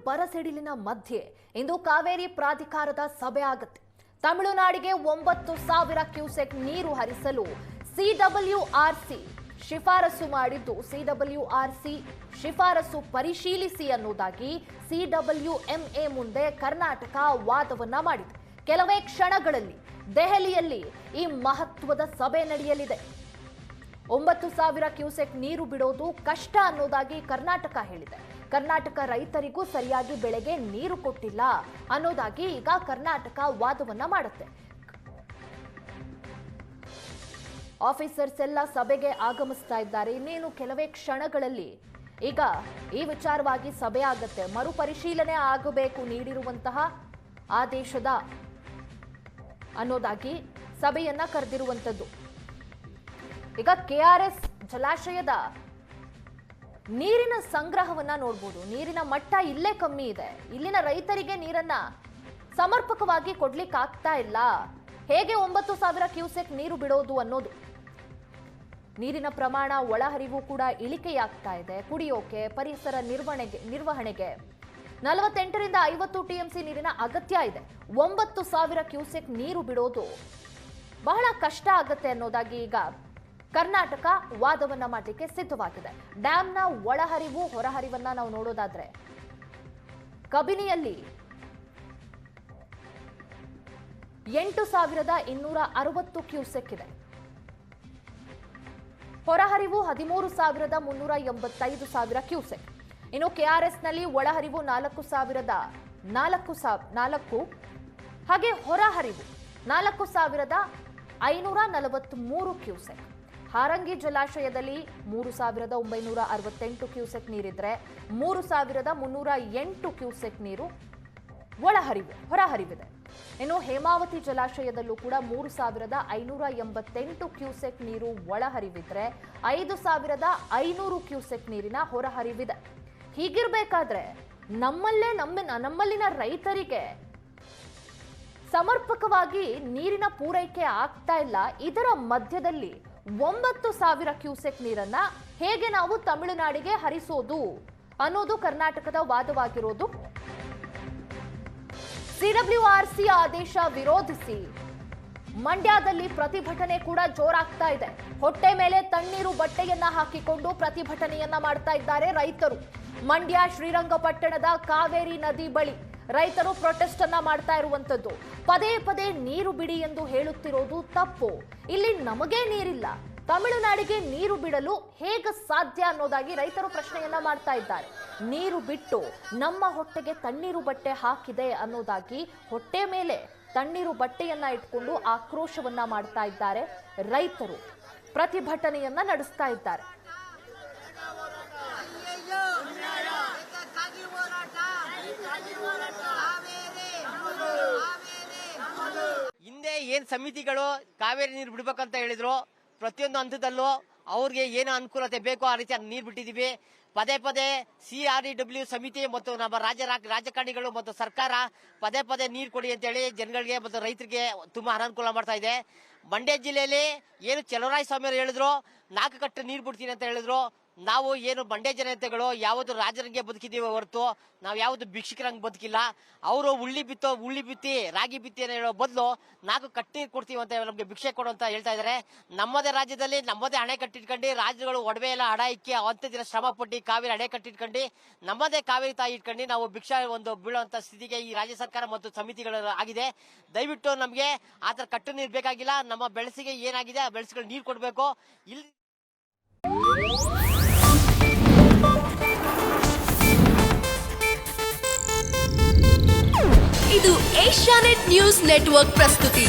ಬರಸಿಡಿಲಿನ ಮಧ್ಯೆ ಇಂದು ಕಾವೇರಿ ಪ್ರಾಧಿಕಾರದ ಸಭೆ ಆಗುತ್ತೆ. ತಮಿಳುನಾಡಿಗೆ 9,000 ಕ್ಯೂಸೆಕ್ ನೀರು ಹರಿಸಲು ಸಿಡಬ್ಲ್ಯೂಆರ್ಸಿ ಶಿಫಾರಸು ಮಾಡಿದ್ದು, ಸಿಡಬ್ಲ್ಯೂಆರ್ಸಿ ಶಿಫಾರಸು ಪರಿಶೀಲಿಸಿ ಅನ್ನೋದಾಗಿ ಸಿಡಬ್ಲ್ಯೂಎಂಎ ಮುಂದೆ ಕರ್ನಾಟಕ ವಾದವನ್ನ ಮಾಡಿದೆ. ಕೆಲವೇ ಕ್ಷಣಗಳಲ್ಲಿ ದೆಹಲಿಯಲ್ಲಿ ಈ ಮಹತ್ವದ ಸಭೆ ನಡೆಯಲಿದೆ. 9,000 ಕ್ಯೂಸೆಕ್ ನೀರು ಬಿಡೋದು ಕಷ್ಟ ಅನ್ನೋದಾಗಿ ಕರ್ನಾಟಕ ಹೇಳಿದೆ. ಕರ್ನಾಟಕ ರೈತರಿಗೂ ಸರಿಯಾಗಿ ಬೆಳೆಗೆ ನೀರು ಕೊಟ್ಟಿಲ್ಲ ಅನ್ನೋದಾಗಿ ಈಗ ಕರ್ನಾಟಕ ವಾದವನ್ನ ಮಾಡುತ್ತೆ. ಆಫೀಸರ್ಸ್ ಎಲ್ಲ ಸಭೆಗೆ ಆಗಮಿಸ್ತಾ ಇದ್ದಾರೆ. ಇನ್ನೇನು ಕೆಲವೇ ಕ್ಷಣಗಳಲ್ಲಿ ಈಗ ಈ ವಿಚಾರವಾಗಿ ಸಭೆ ಆಗುತ್ತೆ. ಮರುಪರಿಶೀಲನೆ ಆಗಬೇಕು ನೀಡಿರುವಂತಹ ಆದೇಶದ ಅನ್ನೋದಾಗಿ ಸಭೆಯನ್ನ ಕರೆದಿರುವಂತದ್ದು. ಈಗ ಕೆಆರ್ಎಸ್ ಜಲಾಶಯದ ನೀರಿನ ಸಂಗ್ರಹವನ್ನ ನೋಡಬಹುದು. ನೀರಿನ ಮಟ್ಟ ಇಲ್ಲೇ ಕಮ್ಮಿ ಇದೆ. ಇಲ್ಲಿನ ರೈತರಿಗೆ ನೀರನ್ನ ಸಮರ್ಪಕವಾಗಿ ಕೊಡ್ಲಿಕ್ಕೆ ಆಗ್ತಾ ಇಲ್ಲ. ಹೇಗೆ 9,000 ಕ್ಯೂಸೆಕ್ ನೀರು ಬಿಡೋದು ಅನ್ನೋದು. ನೀರಿನ ಪ್ರಮಾಣ, ಒಳಹರಿವು ಕೂಡ ಇಳಿಕೆಯಾಗ್ತಾ ಇದೆ. ಕುಡಿಯೋಕೆ, ಪರಿಸರ ನಿರ್ವಹಣೆಗೆ 48 ರಿಂದ 50 ಟಿಎಂಸಿ ನೀರಿನ ಅಗತ್ಯ ಇದೆ. 9,000 ಕ್ಯೂಸೆಕ್ ನೀರು ಬಿಡೋದು ಬಹಳ ಕಷ್ಟ ಆಗುತ್ತೆ ಅನ್ನೋದಾಗಿ ಈಗ ಕರ್ನಾಟಕ ವಾದವನ್ನ ಮಾಡಲಿಕ್ಕೆ ಸಿದ್ಧವಾಗಿದೆ. ಡ್ಯಾಂನ ಒಳಹರಿವು ಹೊರಹರಿವನ್ನ ನಾವು ನೋಡೋದಾದ್ರೆ ಕಬಿನಿಯಲ್ಲಿ 8,260 ಕ್ಯೂಸೆಕ್ ಇದೆ. ಹೊರಹರಿವು 13,385 ಕ್ಯೂಸೆಕ್. ಇನ್ನು ಕೆಆರ್ಎಸ್ನಲ್ಲಿ ಒಳಹರಿವು 4,004 ಹಾಗೆ ಹೊರಹರಿವು 4,543 ಕ್ಯೂಸೆಕ್. ಹಾರಂಗಿ ಜಲಾಶಯದಲ್ಲಿ 3,968 ಕ್ಯೂಸೆಕ್ ನೀರಿದ್ರೆ 3,308 ಕ್ಯೂಸೆಕ್ ನೀರು ಹೊರಹರಿವಿದೆ. ಇನ್ನು ಹೇಮಾವತಿ ಜಲಾಶಯದಲ್ಲೂ ಕೂಡ 3,588 ಕ್ಯೂಸೆಕ್ ನೀರು ಒಳಹರಿವಿದ್ರೆ 5,500 ಕ್ಯೂಸೆಕ್ ನೀರಿನ ಹೊರಹರಿವಿದೆ. ಹೀಗಿರ್ಬೇಕಾದ್ರೆ ನಮ್ಮಲ್ಲಿನ ರೈತರಿಗೆ ಸಮರ್ಪಕವಾಗಿ ನೀರಿನ ಪೂರೈಕೆ ಆಗ್ತಾ ಇಲ್ಲ. ಇದರ ಮಧ್ಯದಲ್ಲಿ 9,000 ಕ್ಯೂಸೆಕ್ ನೀರನ್ನ ಹೇಗೆ ನಾವು ತಮಿಳುನಾಡಿಗೆ ಹರಿಸೋದು ಅನ್ನೋದು ಕರ್ನಾಟಕದ ವಾದವಾಗಿರೋದು. ಸಿಡಬ್ಲ್ಯೂಆರ್ಸಿ ಆದೇಶ ವಿರೋಧಿಸಿ ಮಂಡ್ಯದಲ್ಲಿ ಪ್ರತಿಭಟನೆ ಕೂಡ ಜೋರಾಗ್ತಾ ಇದೆ. ಹೊಟ್ಟೆ ಮೇಲೆ ತಣ್ಣೀರು ಬಟ್ಟೆಯನ್ನ ಹಾಕಿಕೊಂಡು ಪ್ರತಿಭಟನೆಯನ್ನ ಮಾಡ್ತಾ ಇದ್ದಾರೆ ರೈತರು. ಮಂಡ್ಯ ಶ್ರೀರಂಗಪಟ್ಟಣದ ಕಾವೇರಿ ನದಿ ಬಳಿ ರೈತರು ಪ್ರೊಟೆಸ್ಟ್ ಅನ್ನ ಮಾಡ್ತಾ ಇರುವಂತದ್ದು. ಪದೇ ಪದೇ ನೀರು ಬಿಡಿ ಎಂದು ಹೇಳುತ್ತಿರೋದು ತಪ್ಪು. ಇಲ್ಲಿ ನಮಗೆ ನೀರಿಲ್ಲ, ತಮಿಳುನಾಡಿಗೆ ನೀರು ಬಿಡಲು ಹೇಗೆ ಸಾಧ್ಯ ಅನ್ನೋದಾಗಿ ರೈತರು ಪ್ರಶ್ನೆಯನ್ನ ಮಾಡ್ತಾ ಇದ್ದಾರೆ. ನೀರು ಬಿಟ್ಟು ನಮ್ಮ ಹೊಟ್ಟೆಗೆ ತಣ್ಣೀರು ಬಟ್ಟೆ ಹಾಕಿದೆ ಅನ್ನೋದಾಗಿ ಹೊಟ್ಟೆ ಮೇಲೆ ತಣ್ಣೀರು ಬಟ್ಟೆಯನ್ನ ಇಟ್ಕೊಂಡು ಆಕ್ರೋಶವನ್ನ ಮಾಡ್ತಾ ಇದ್ದಾರೆ ರೈತರು. ಪ್ರತಿಭಟನೆಯನ್ನ ನಡೆಸ್ತಾ ಇದ್ದಾರೆ. ಹಿಂದೆ ಏನ್ ಸಮಿತಿಗಳು ಕಾವೇರಿ ನೀರು ಬಿಡ್ಬೇಕಂತ ಹೇಳಿದ್ರು, ಪ್ರತಿಯೊಂದು ಹಂತದಲ್ಲೂ ಅವ್ರಿಗೆ ಏನು ಅನುಕೂಲತೆ ಬೇಕೋ ಆ ರೀತಿ ನೀರು ಬಿಟ್ಟಿದೀವಿ. ಪದೇ ಪದೇ CREW ಸಮಿತಿ ಮತ್ತು ನಮ್ಮ ರಾಜಕಾರಣಿಗಳು ಮತ್ತು ಸರ್ಕಾರ ಪದೇ ಪದೇ ನೀರು ಕೊಡಿ ಅಂತ ಹೇಳಿ ಜನಗಳಿಗೆ ಮತ್ತು ರೈತರಿಗೆ ತುಂಬಾ ಅನಾನುಕೂಲ ಮಾಡ್ತಾ ಇದೆ. ಮಂಡ್ಯ ಜಿಲ್ಲೆಯಲ್ಲಿ ಏನು ಚಲುವರಾಯಸ್ವಾಮಿ ಹೇಳಿದ್ರು 4 ಕಟ್ಟು ನೀರು ಬಿಡ್ತೀನಿ ಅಂತ ಹೇಳಿದ್ರು. ನಾವು ಏನು ಮಂಡ್ಯ ಜನತೆಗಳು ಯಾವುದು ರಾಜರಂಗೆ ಬದುಕಿದೀವಿ ಹೊರತು ನಾವು ಯಾವುದು ಭಿಕ್ಷುಕರಂಗೆ ಬದುಕಿಲ್ಲ. ಅವರು ಉಳ್ಳಿ ಬಿತ್ತಿ ರಾಗಿ ಬಿತ್ತಿ ಅಂತ ಹೇಳೋ ಬದಲು 4 ಕಟ್ಟಿ ಕೊಡ್ತೀವಿ ಅಂತ ನಮ್ಗೆ ಭಿಕ್ಷೆ ಕೊಡು ಅಂತ ಹೇಳ್ತಾ ಇದಾರೆ. ನಮ್ಮದೇ ರಾಜ್ಯದಲ್ಲಿ ನಮ್ಮದೇ ಅಣೆ ಕಟ್ಟಿಟ್ಕೊಂಡು ರಾಜ್ಯಗಳು ಒಡವೆ ಎಲ್ಲ ಹಡ ಇಕ್ಕಿ ಅವಂತ ದಿನ ಶ್ರಮ ಪಟ್ಟು ಕಾವೇರಿ ಅಣೆ ಕಟ್ಟಿಟ್ಕೊಂಡು ನಮ್ಮದೇ ಕಾವೇರಿ ತಾಯಿ ಇಟ್ಕೊಂಡು ನಾವು ಭಿಕ್ಷಾ ಬೀಳುವಂತ ಸ್ಥಿತಿಗೆ ಈ ರಾಜ್ಯ ಸರ್ಕಾರ ಮತ್ತು ಸಮಿತಿಗಳು ಆಗಿದೆ. ದಯವಿಟ್ಟು ನಮ್ಗೆ ಆತರ ಕಟ್ಟು ನೀರು ಬೇಕಾಗಿಲ್ಲ. ನಮ್ಮ ಬೆಳೆಸಿಗೆ ಏನಾಗಿದೆ ಆ ಬೆಳೆಸಿಗಳು ನೀರು ಕೊಡ್ಬೇಕು. ಇಲ್ಲಿ ಇದು ಏಷ್ಯಾನೆಟ್ ನ್ಯೂಸ್ ನೆಟ್ವರ್ಕ್ ಪ್ರಸ್ತುತಿ.